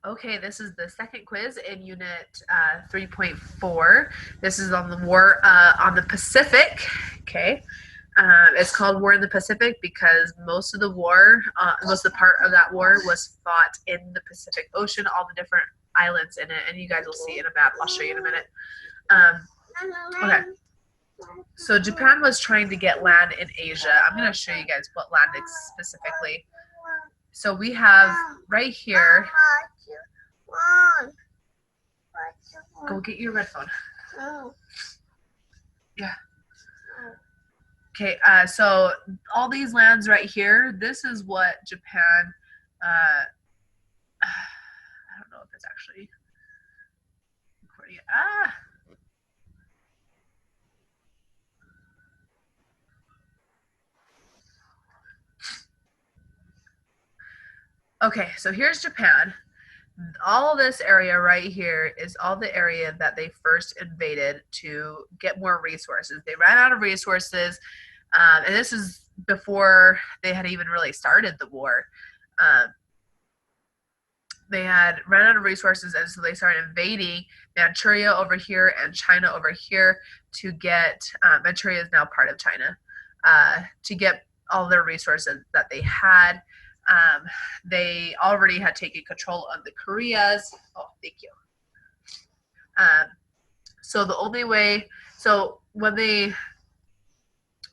Okay, this is the second quiz in Unit 3.4. This is on the war on the Pacific. Okay, it's called War in the Pacific because most of the war, most of the part of that war was fought in the Pacific Ocean, all the different islands in it, and you guys will see in a map. I'll show you in a minute. Okay, so Japan was trying to get land in Asia. I'm going to show you guys what land specifically. So we have right here. Go get your red phone. Yeah. Okay, so all these lands right here, this is what Japan, I don't know if it's actually recording it. Okay, so here's Japan. All this area right here is all the area that they first invaded to get more resources. They ran out of resources, and this is before they had even really started the war. They had run out of resources, and so they started invading Manchuria over here and China over here to get Manchuria is now part of China, to get all their resources that they had. They already had taken control of the Koreas. Oh, thank you. So the only way, so when they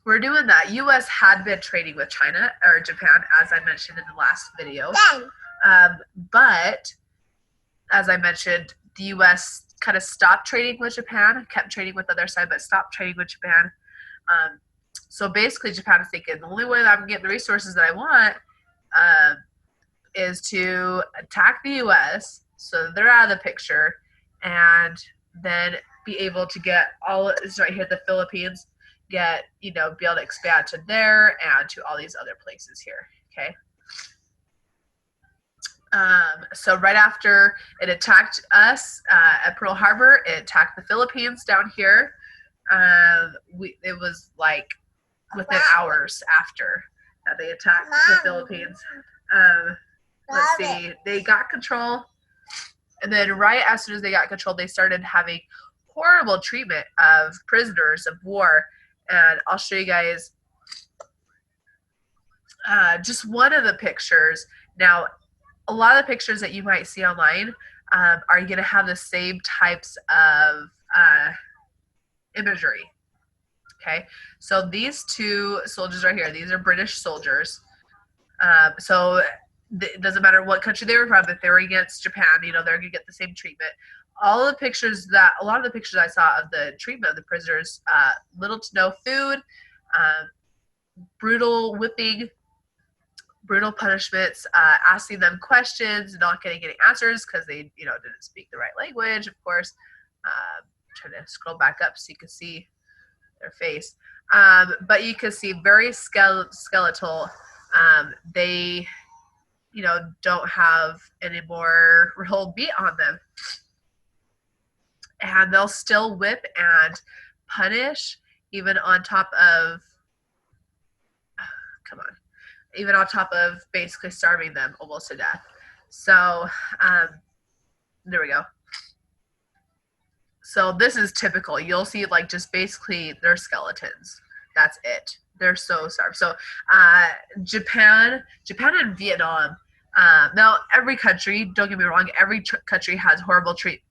were doing that, U.S. had been trading with China or Japan, as I mentioned in the last video. But as I mentioned, the U.S. kind of stopped trading with Japan, kept trading with the other side, but stopped trading with Japan. So basically, Japan is thinking the only way that I'm going to get the resources that I want is to attack the U.S. so they're out of the picture, and then be able to get all is right here, the Philippines, get be able to expand to there and to all these other places here. Okay. So right after it attacked us at Pearl Harbor, it attacked the Philippines down here. It was like within hours after that they attacked the Philippines. Let's see, they got control, and then right as soon as they got control, they started having horrible treatment of prisoners of war. And I'll show you guys just one of the pictures. Now, a lot of the pictures that you might see online are going to have the same types of imagery. Okay, so these two soldiers right here, these are British soldiers. So it doesn't matter what country they were from, if they were against Japan, they're going to get the same treatment. A lot of the pictures I saw of the treatment of the prisoners, little to no food, brutal whipping, brutal punishments, asking them questions, not getting any answers because they, didn't speak the right language, of course. Trying to scroll back up so you can see their face. But you can see very skeletal. They, don't have any more real meat on them. And they'll still whip and punish even on top of, even on top of basically starving them almost to death. So there we go. So this is typical. You'll see like just basically their skeletons. That's it. They're so starved. So Japan and Vietnam. Now every country, don't get me wrong, every country has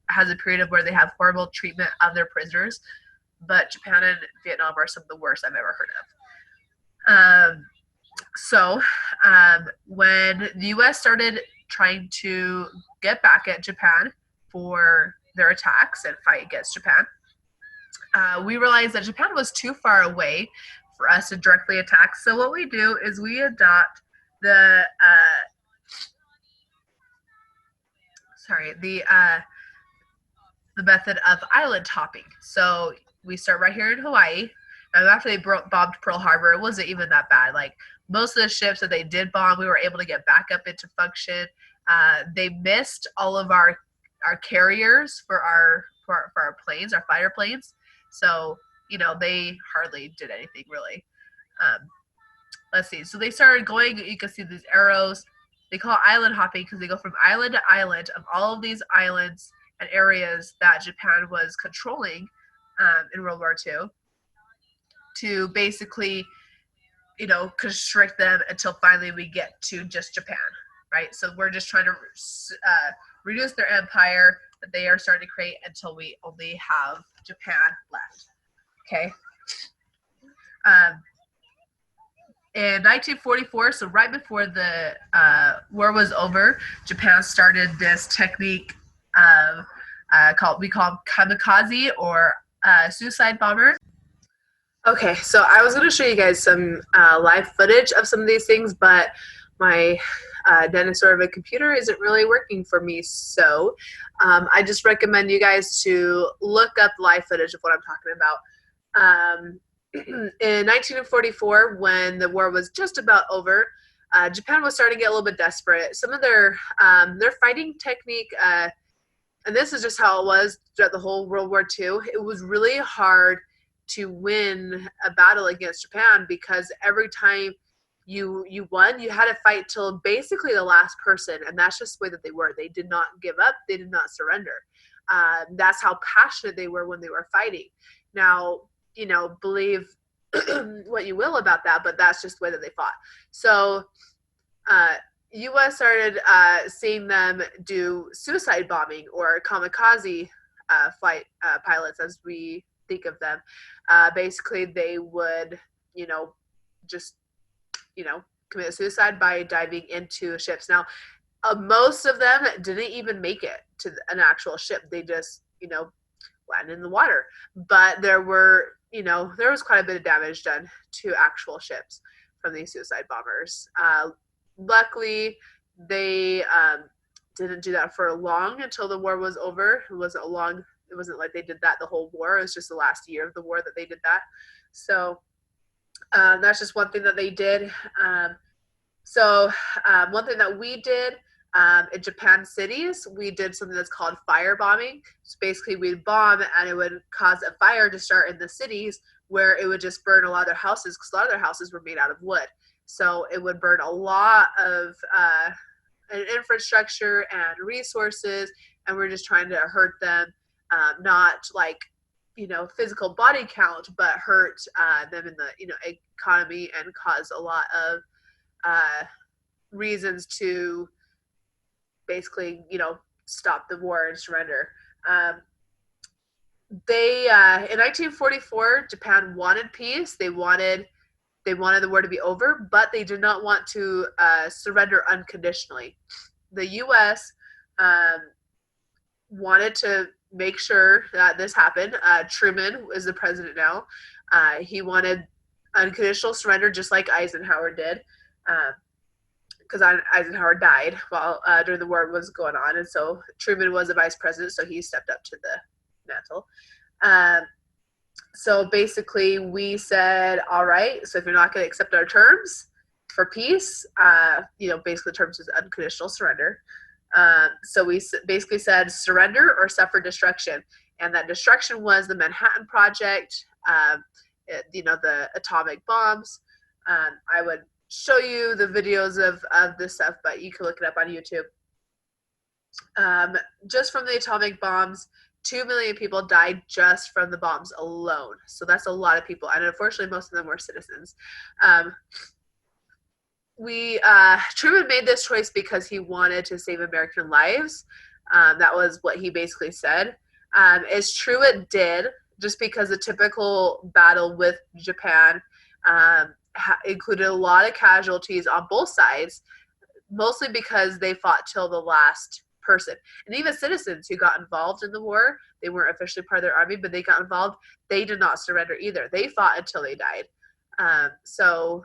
has a period of where they have horrible treatment of their prisoners, but Japan and Vietnam are some of the worst I've ever heard of. So when the U.S. started trying to get back at Japan for their attacks and fight against Japan, we realized that Japan was too far away for us to directly attack. So what we do is we adopt the method of island hopping. So we start right here in Hawaii. And after they bombed Pearl Harbor, it wasn't even that bad. Like most of the ships that they did bomb, we were able to get back up into function. They missed all of our carriers for our planes, our fighter planes. So they hardly did anything really. Let's see. So they started going. You can see these arrows. they call it island hopping because they go from island to island of all of these islands and areas that Japan was controlling in World War II to basically, constrict them until finally we get to just Japan, right? So we're just trying to reduce their empire that they are starting to create until we only have Japan left. Okay. In 1944, so right before the war was over, Japan started this technique of we call kamikaze or suicide bomber. Okay, so I was going to show you guys some live footage of some of these things, but my dinosaur of a computer isn't really working for me, so I just recommend you guys to look up live footage of what I'm talking about. In 1944, when the war was just about over, Japan was starting to get a little bit desperate. Some of their fighting technique, and this is just how it was throughout the whole World War II, it was really hard to win a battle against Japan because every time you won, you had to fight till basically the last person, and that's just the way that they were. They did not give up. They did not surrender. That's how passionate they were when they were fighting. Now, believe what you will about that, but that's just the way that they fought. So U.S. started seeing them do suicide bombing or kamikaze flight pilots, as we think of them. Basically, they would, just, commit suicide by diving into ships. Now, most of them didn't even make it to an actual ship. They just, landed in the water. But there was quite a bit of damage done to actual ships from these suicide bombers. Luckily, they didn't do that for long until the war was over. It wasn't like they did that the whole war. It was just the last year of the war that they did that. So that's just one thing that they did. One thing that we did in Japan cities, we did something that's called firebombing. So basically we'd bomb and it would cause a fire to start in the cities where it would just burn a lot of their houses, because a lot of their houses were made out of wood. So it would burn a lot of infrastructure and resources, and we're just trying to hurt them, not like, physical body count, but hurt them in the, economy, and cause a lot of reasons to basically, stop the war and surrender. In 1944, Japan wanted peace. They wanted the war to be over, but they did not want to surrender unconditionally. The U.S. Wanted to make sure that this happened. Truman is the president now. He wanted unconditional surrender, just like Eisenhower did, because Eisenhower died while during the war was going on, and so Truman was the vice president, so he stepped up to the mantle. So basically, we said, all right, so if you're not going to accept our terms for peace, basically the terms is unconditional surrender. So we basically said surrender or suffer destruction. And that destruction was the Manhattan Project, the atomic bombs. I would show you the videos of this stuff, but you can look it up on YouTube. Just from the atomic bombs, 2 million people died just from the bombs alone. So that's a lot of people. And unfortunately, most of them were citizens. Truman made this choice because he wanted to save American lives. That was what he basically said. It's true it did, just because the typical battle with Japan included a lot of casualties on both sides, mostly because they fought till the last person. And even citizens who got involved in the war, they weren't officially part of their army, but they got involved, they did not surrender either. They fought until they died. So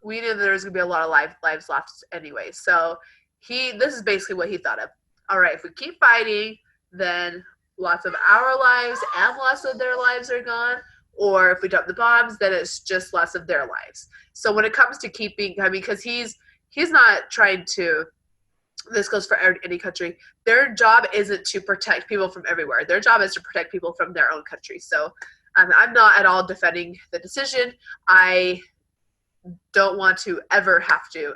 we knew there was going to be a lot of lives lost anyway. So this is basically what he thought of. All right, if we keep fighting, then lots of our lives and lots of their lives are gone. Or if we drop the bombs, then it's just less of their lives. So when it comes to because he's not trying to, this goes for any country, their job isn't to protect people from everywhere. Their job is to protect people from their own country. So I'm not at all defending the decision. I don't want to ever have to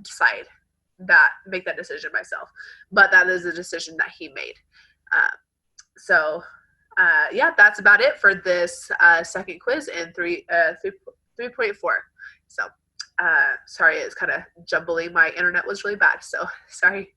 decide make that decision myself. But that is a decision that he made. So yeah, that's about it for this second quiz in 3.4. So sorry, it's kind of jumbly. My internet was really bad, so sorry.